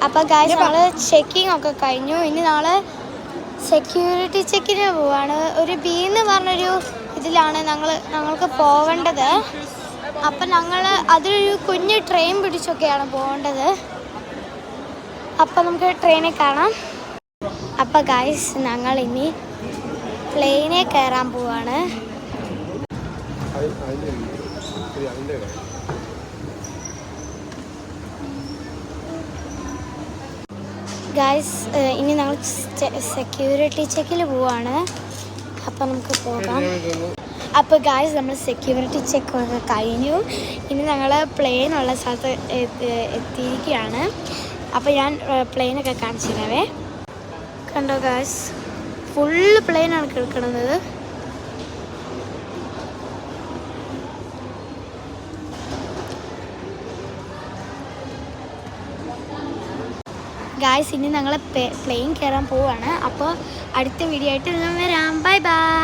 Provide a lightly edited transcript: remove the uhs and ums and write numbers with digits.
അപ്പോൾ ഗായ്സ് നമ്മൾ ചെക്കിംഗ് ഒക്കെ കഴിഞ്ഞു. ഇനി നാളെ സെക്യൂരിറ്റി ചെക്കിന് പോവാണ്. ഒരു ബി എന്ന് പറഞ്ഞൊരു ഇതിലാണ് ഞങ്ങൾക്ക് പോകേണ്ടത്. അപ്പം ഞങ്ങൾ അതിലൊരു കുഞ്ഞ് ട്രെയിൻ പിടിച്ചൊക്കെയാണ് പോകേണ്ടത്. അപ്പം നമുക്ക് ട്രെയിനിൽ കാണാം. അപ്പം ഗായ്സ് ഞങ്ങൾ ഇനി പ്ലെയിനിൽ കയറാൻ പോവാണ്. ഗായ്സ് ഇനി ഞങ്ങൾ സെക്യൂരിറ്റി ചെക്കിൽ പോവാണ്. അപ്പം നമുക്ക് പോകാം. അപ്പോൾ ഗായ്സ് നമ്മൾ സെക്യൂരിറ്റി ചെക്കൊക്കെ കഴിഞ്ഞു. ഇനി ഞങ്ങൾ പ്ലെയിനുള്ള സ്ഥലത്ത് എത്തിയിരിക്കുകയാണ്. അപ്പോൾ ഞാൻ പ്ലെയിനൊക്കെ കാണിച്ചു തരാവേ. കണ്ടോ ഗായ്സ്, ഫുള്ള് പ്ലെയിനാണ് കിടക്കുന്നത്. ഗായ്സ് ഇനി ഞങ്ങൾ പ്ലെയിൻ കയറാൻ പോവാണ്. അപ്പോൾ അടുത്ത വീഡിയോ ആയിട്ട് ഞാൻ വരാം. Bye bye.